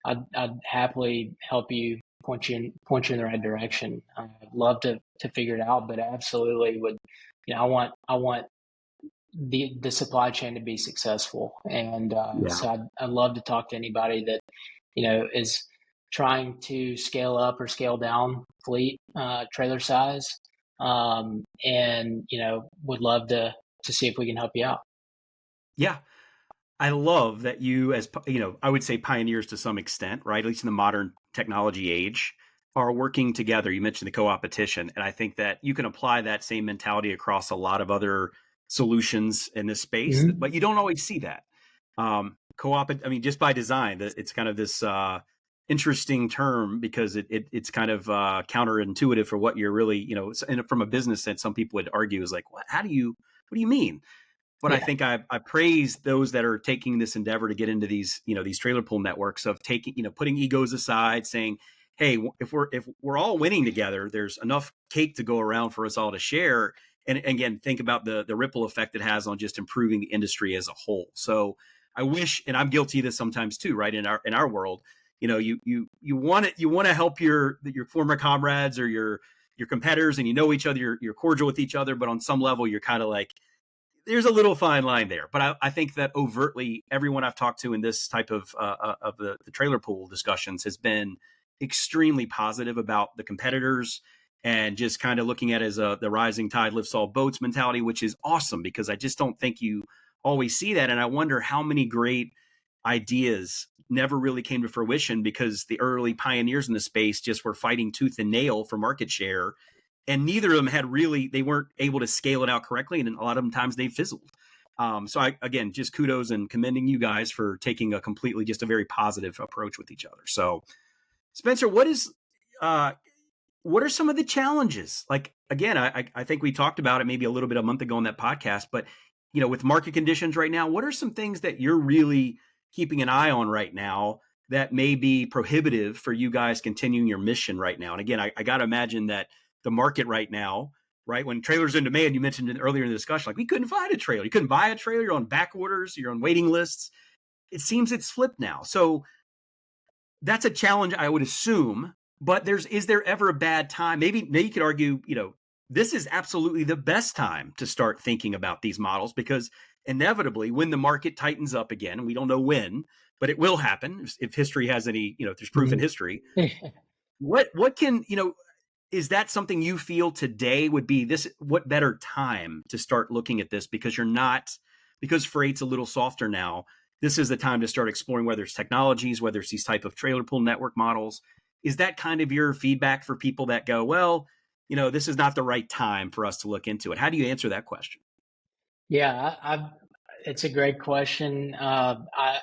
Speaker 2: I'd happily help you point you in the right direction. I'd love to figure it out, but I absolutely would. I want the supply chain to be successful. And
Speaker 1: Yeah.
Speaker 2: so I'd love to talk to anybody that is trying to scale up or scale down fleet trailer size, and would love to see if we can help you out.
Speaker 1: Yeah. I love that you, as I would say pioneers to some extent, right? At least in the modern technology age, are working together. You mentioned the co-opetition, and I think that you can apply that same mentality across a lot of other solutions in this space,
Speaker 2: Mm-hmm.
Speaker 1: but you don't always see that. Co-op, I mean, just by design, it's kind of this. interesting term because it's kind of counterintuitive for what you're really, and from a business sense, some people would argue is like, what do you mean? But I
Speaker 2: Yeah.
Speaker 1: think I praise those that are taking this endeavor to get into these, these trailer pool networks of taking, putting egos aside, saying, hey, if we're all winning together, there's enough cake to go around for us all to share. And again, think about the ripple effect it has on just improving the industry as a whole. So I wish, and I'm guilty of this sometimes too, right? In our world, you want to help your former comrades or your competitors, and each other, you're cordial with each other, but on some level, you're kind of like, there's a little fine line there. But I think that overtly, everyone I've talked to in this type of the trailer pool discussions has been extremely positive about the competitors and just kind of looking at it as the rising tide lifts all boats mentality, which is awesome because I just don't think you always see that. And I wonder how many great ideas never really came to fruition because the early pioneers in the space just were fighting tooth and nail for market share, and neither of them they weren't able to scale it out correctly, and a lot of them times they fizzled. So I, again, just kudos and commending you guys for taking just a very positive approach with each other. So Spencer, uh, what are some of the challenges? Like, again, I think we talked about it maybe a little bit a month ago on that podcast, but with market conditions right now, what are some things that you're really keeping an eye on right now that may be prohibitive for you guys continuing your mission right now? And again, I got to imagine that the market right now, right, when trailers in demand, you mentioned it earlier in the discussion, like we couldn't find a trailer. You couldn't buy a trailer. You're on back orders. You're on waiting lists. It seems it's flipped now. So that's a challenge, I would assume. But is there ever a bad time? Maybe you could argue, this is absolutely the best time to start thinking about these models because inevitably, when the market tightens up again, we don't know when, but it will happen if history has any, if there's proof in
Speaker 2: Mhm.
Speaker 1: history. What can is that something you feel today would be this? What better time to start looking at this because freight's a little softer now. This is the time to start exploring whether it's technologies, whether it's these type of trailer pool network models. Is that kind of your feedback for people that go, well, this is not the right time for us to look into it? How do you answer that question?
Speaker 2: Yeah, it's a great question. I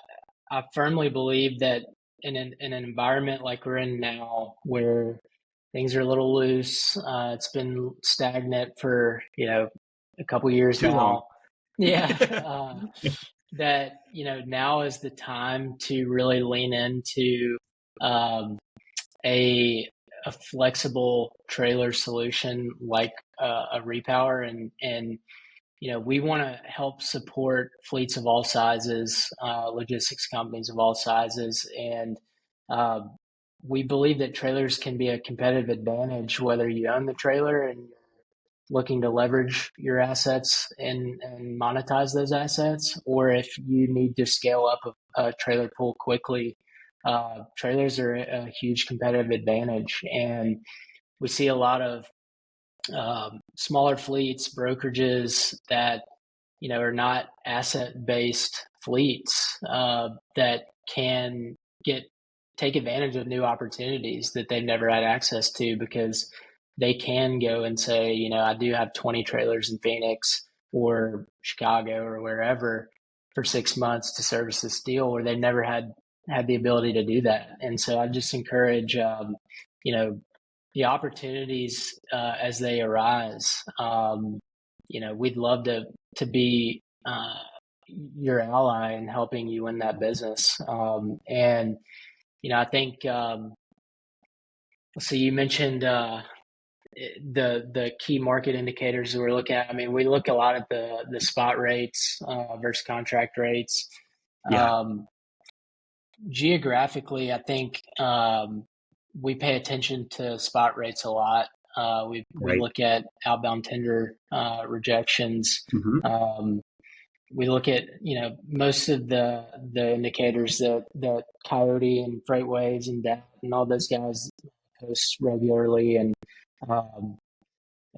Speaker 2: firmly believe that in an environment like we're in now, where things are a little loose, it's been stagnant for a couple years
Speaker 1: Too long.
Speaker 2: now. Yeah, that now is the time to really lean into um, a a flexible trailer solution like a repower, and we want to help support fleets of all sizes, logistics companies of all sizes, and uh, we believe that trailers can be a competitive advantage whether you own the trailer and you're looking to leverage your assets and monetize those assets, or if you need to scale up a trailer pool quickly. Trailers are a huge competitive advantage, and we see a lot of smaller fleets, brokerages that are not asset-based fleets that can get take advantage of new opportunities that they've never had access to because they can go and say, I do have 20 trailers in Phoenix or Chicago or wherever for 6 months to service this deal where they never had the ability to do that. And so I just encourage, you know, the opportunities as they arise. We'd love to be your ally in helping you win that business. And I think so. You mentioned the key market indicators that we're looking at. I mean, we look a lot at the spot rates versus contract rates.
Speaker 1: Yeah.
Speaker 2: Um, Geographically, I think we pay attention to spot rates a lot. We
Speaker 1: Right.
Speaker 2: look at outbound tender rejections.
Speaker 1: Mm-hmm.
Speaker 2: Um, we look at most of the indicators that Coyote and FreightWaves and DAT and all those guys post regularly, um, and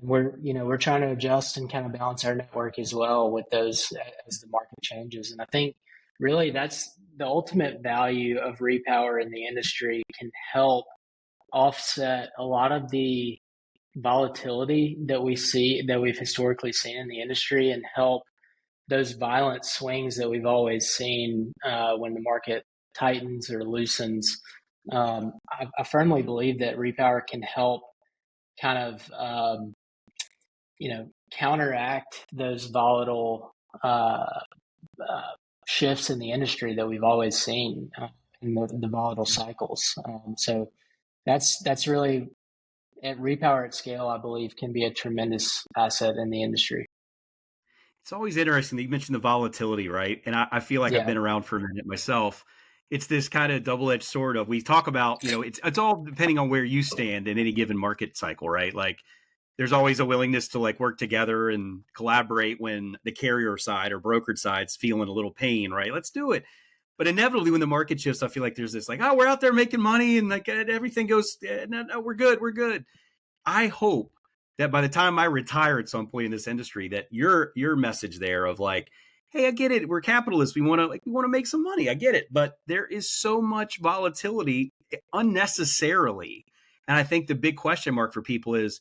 Speaker 2: we're trying to adjust and kind of balance our network as well with those as the market changes. And I think really that's the ultimate value of repower in the industry, can help offset a lot of the volatility that we've historically seen in the industry, and help those violent swings that we've always seen when the market tightens or loosens. I firmly believe that repower can help kind of counteract those volatile uh, shifts in the industry that we've always seen in the volatile cycles. So that's really at repower at scale. I believe can be a tremendous asset in the industry.
Speaker 1: It's always interesting that you mentioned the volatility, right? And I feel like I've
Speaker 2: Yeah,
Speaker 1: been around for a minute myself. It's this kind of double-edged sword of we talk about, it's all depending on where you stand in any given market cycle, right? Like there's always a willingness to like work together and collaborate when the carrier side or brokered side's feeling a little pain, right? Let's do it. But inevitably, when the market shifts, I feel like there's this like, oh, we're out there making money and like everything goes, no, no, we're good, we're good. I hope that by the time I retire at some point in this industry, that your message there of like, hey, I get it, we're capitalists, we want to make some money, I get it, but there is so much volatility unnecessarily, and I think the big question mark for people is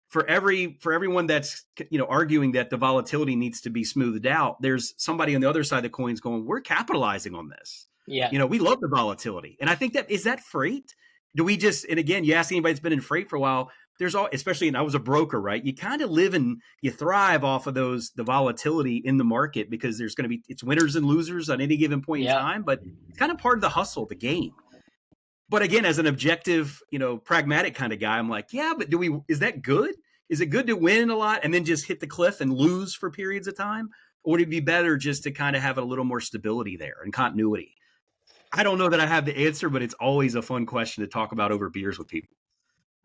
Speaker 1: for everyone that's arguing that the volatility needs to be smoothed out, there's somebody on the other side of the coins going, we're capitalizing on this.
Speaker 2: yeah,
Speaker 1: We love the volatility, and I think that is that freight. Do we just, and again, you ask anybody that's been in freight for a while, there's all, especially, and I was a broker, right? You kind of live and you thrive off of the volatility in the market because there's going to be, it's winners and losers at any given point in
Speaker 2: yeah.
Speaker 1: time, but it's kind of part of the hustle, the game. But again, as an objective, pragmatic kind of guy, I'm like, yeah, but is that good? Is it good to win a lot and then just hit the cliff and lose for periods of time? Or would it be better just to kind of have a little more stability there and continuity? I don't know that I have the answer, but it's always a fun question to talk about over beers with people.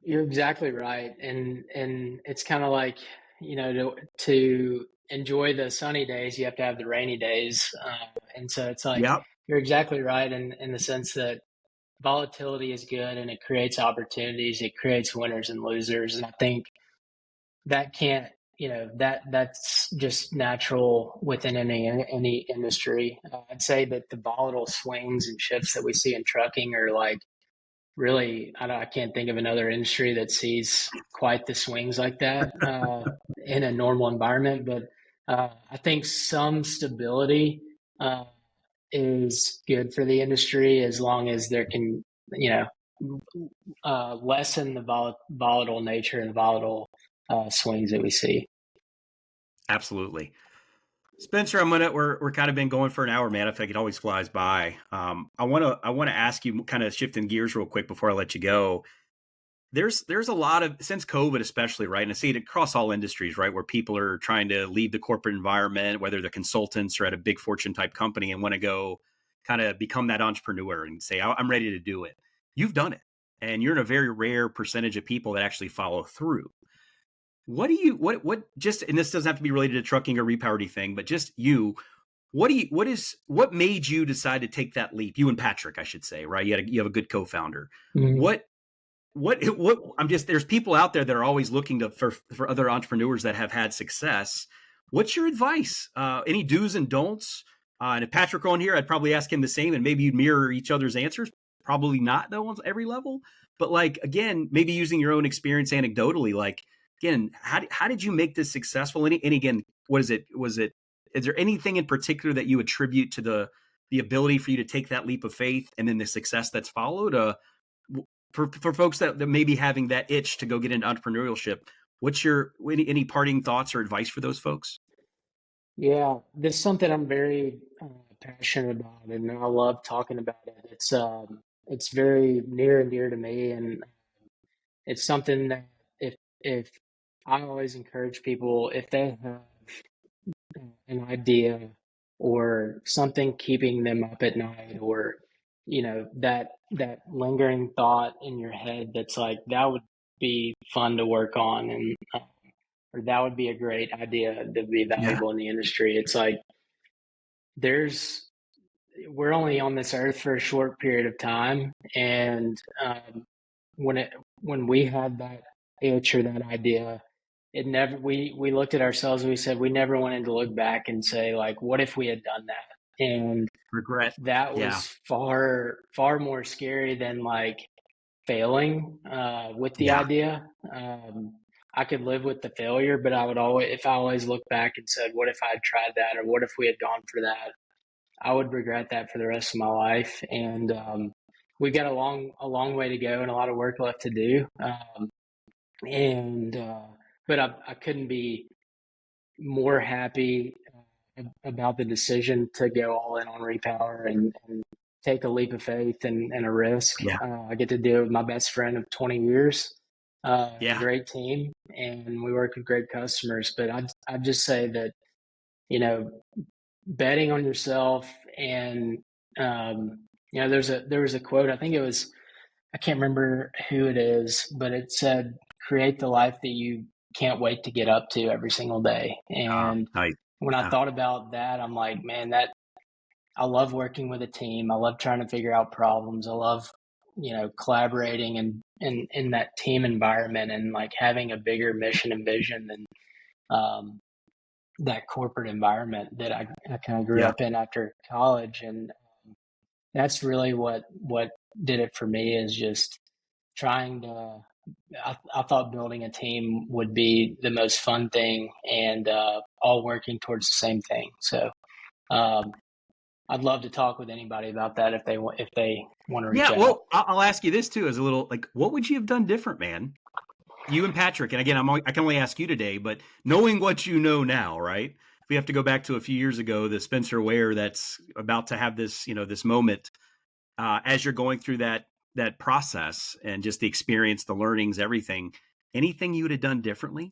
Speaker 2: You're exactly right, and it's kind of like to enjoy the sunny days, you have to have the rainy days, and so it's like
Speaker 1: Yep,
Speaker 2: you're exactly right in the sense that volatility is good and it creates opportunities, it creates winners and losers, and I think that can't that's just natural within any industry. I'd say that the volatile swings and shifts that we see in trucking are like really, I can't think of another industry that sees quite the swings like that in a normal environment. But I think some stability uh, is good for the industry as long as there can, you know, lessen the volatile nature and volatile swings that we see.
Speaker 1: absolutely. Spencer, we're kind of been going for an hour, man. I feel like it always flies by. I want to ask you, kind of shifting gears real quick before I let you go. There's a lot of, since COVID especially, right? And I see it across all industries, right, where people are trying to leave the corporate environment, whether they're consultants or at a big fortune type company, and want to go kind of become that entrepreneur and say, I'm ready to do it. You've done it, and you're in a very rare percentage of people that actually follow through. What do you what just, and this doesn't have to be related to trucking or repowering thing, but just you, what made you decide to take that leap? You and Patrick, I should say, right? You have a good co-founder.
Speaker 2: Mhm.
Speaker 1: What what I'm just, there's people out there that are always looking for other entrepreneurs that have had success. What's your advice? Any do's and don'ts? And if Patrick were on here, I'd probably ask him the same, and maybe you'd mirror each other's answers. Probably not though on every level, but like again, maybe using your own experience anecdotally. Like again, how did you make this successful? And again, what is it? Was it? Is there anything in particular that you attribute to the ability for you to take that leap of faith and then the success that's followed? For folks that may be having that itch to go get into entrepreneurship, what's your any parting thoughts or advice for those folks?
Speaker 2: Yeah, this is something I'm very passionate about, and I love talking about it. It's very near and dear to me, and it's something that if I always encourage people if they have an idea or something keeping them up at night, or that lingering thought in your head that's like that would be fun to work on, and or that would be a great idea that'd be
Speaker 1: Yeah,
Speaker 2: valuable in the industry. It's like there's we're only on this earth for a short period of time, and when it when we had that itch or that idea, it never we looked at ourselves and we said we never wanted to look back and say like, what if we had done that? And
Speaker 1: regret.
Speaker 2: that
Speaker 1: Yeah,
Speaker 2: was far more scary than like failing with the
Speaker 1: yeah,
Speaker 2: idea. I could live with the failure, but I would always, if I always looked back and said, what if I had tried that, or what if we had gone for that? I would regret that for the rest of my life. And we got a long way to go and a lot of work left to do. And but I couldn't be more happy about the decision to go all in on Repower and take a leap of faith and a risk.
Speaker 1: Yeah.
Speaker 2: I get to do it with my best friend of 20 years, a
Speaker 1: Yeah.
Speaker 2: great team, and we work with great customers. But I'd just say that, you know, betting on yourself and, there was a quote, I think it was, I can't remember who it is, but it said, create the life that you can't wait to get up to every single day. And
Speaker 1: Nice.
Speaker 2: when I
Speaker 1: Yeah.
Speaker 2: thought about that, I'm like, man, that I love working with a team. I love trying to figure out problems. I love, collaborating and in that team environment and like having a bigger mission and vision than um, that corporate environment that I kind of grew
Speaker 1: Yeah.
Speaker 2: up in after college. And that's really what did it for me, is just trying to, I thought building a team would be the most fun thing, and all working towards the same thing. So um, I'd love to talk with anybody about that if they want to reach
Speaker 1: Yeah.
Speaker 2: out.
Speaker 1: Well, I'll ask you this too, as a little like, what would you have done different, man? You and Patrick, and again, I can only ask you today, but knowing what you know now, right? If we have to go back to a few years ago, the Spencer Ware that's about to have this, this moment, as you're going through that process and just the experience, the learnings, everything. Anything you would have done differently?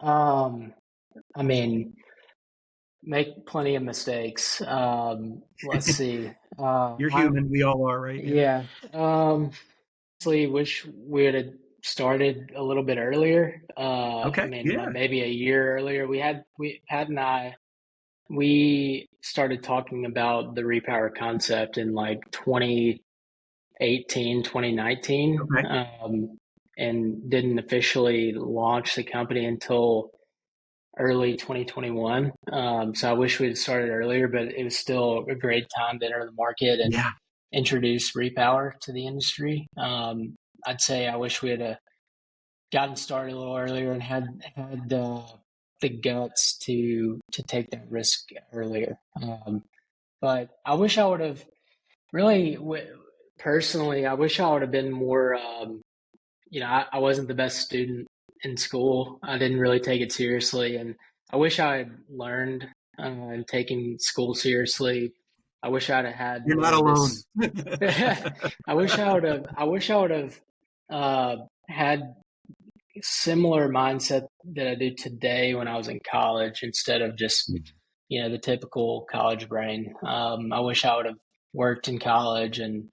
Speaker 2: Um, I mean, make plenty of mistakes. Let's see.
Speaker 1: You're
Speaker 2: I
Speaker 1: human. We all are, right? Yeah.
Speaker 2: Yeah. Honestly, wish we had started a little bit earlier. I
Speaker 1: Okay.
Speaker 2: mean, like
Speaker 1: Yeah.
Speaker 2: maybe a year earlier. Pat and I, we started talking about the repower concept in like 2018, 2019,
Speaker 1: Okay.
Speaker 2: and didn't officially launch the company until early 2021. So I wish we had started earlier, but it was still a great time to enter the market and
Speaker 1: Yeah.
Speaker 2: introduce repower to the industry. I'd say I wish we had gotten started a little earlier and had the guts to take that risk earlier. But I wish I would have really, personally, I wish I would have been more. I wasn't the best student in school. I didn't really take it seriously, and I wish I had learned and taken school seriously. I wish I'd have had
Speaker 1: You're not
Speaker 2: more of
Speaker 1: alone.
Speaker 2: this. I wish I would have. I wish I would have had similar mindset that I do today when I was in college, instead of just the typical college brain. I wish I would have worked in college and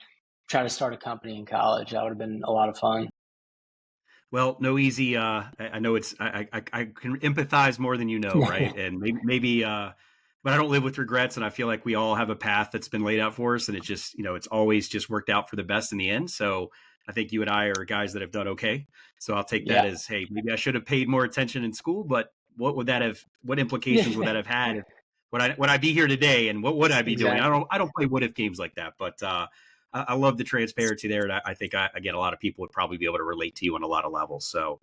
Speaker 2: try to start a company in college. That would have been a lot of fun.
Speaker 1: Well, no easy. I know it's. I can empathize more than you know, right? And maybe. But I don't live with regrets, and I feel like we all have a path that's been laid out for us, and it's just, it's always just worked out for the best in the end. So I think you and I are guys that have done okay. So I'll take that
Speaker 2: Yeah.
Speaker 1: as, hey, maybe I should have paid more attention in school, but what implications would that have had? Would I be here today, and what would I be doing?
Speaker 2: Exactly.
Speaker 1: I don't play what if games like that, but I love the transparency there, and I think again, a lot of people would probably be able to relate to you on a lot of levels. So,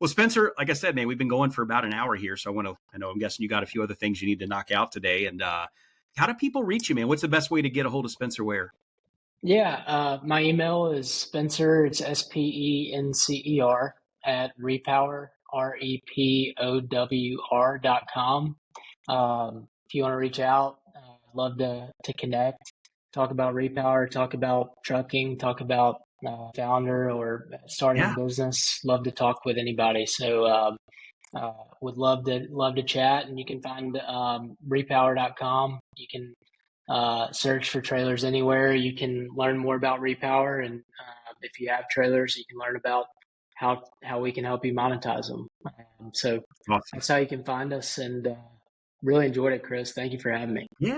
Speaker 1: well, Spencer, like I said, man, we've been going for about an hour here, so I know I'm guessing you got a few other things you need to knock out today. And how do people reach you, man? What's the best way to get a hold of Spencer Ware?
Speaker 2: Yeah. My email is Spencer. It's SPENCER at repowr.com. If you want to reach out, I'd love to connect, talk about repower, talk about trucking, talk about founder or starting a
Speaker 1: Yeah,
Speaker 2: business. Love to talk with anybody. So would love to chat, and you can find repower.com. You can search for trailers anywhere. You can learn more about repower, and if you have trailers, you can learn about how we can help you monetize them. So
Speaker 1: awesome.
Speaker 2: that's how you can find us, and really enjoyed it, Chris. Thank you for having me.
Speaker 1: Yeah.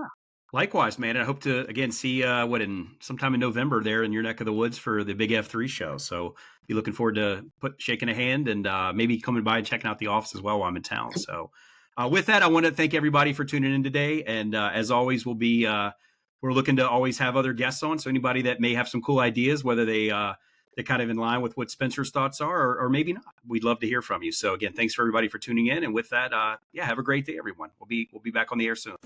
Speaker 1: Likewise, man. I hope to again see in sometime in November there in your neck of the woods for the big F3 show. So be looking forward to shaking a hand and maybe coming by and checking out the office as well while I'm in town. So with that, I want to thank everybody for tuning in today. And as always, we're looking to always have other guests on. So anybody that may have some cool ideas, whether they're kind of in line with what Spencer's thoughts are, or maybe not, we'd love to hear from you. So again, thanks for everybody for tuning in. And with that, have a great day, everyone. We'll be back on the air soon.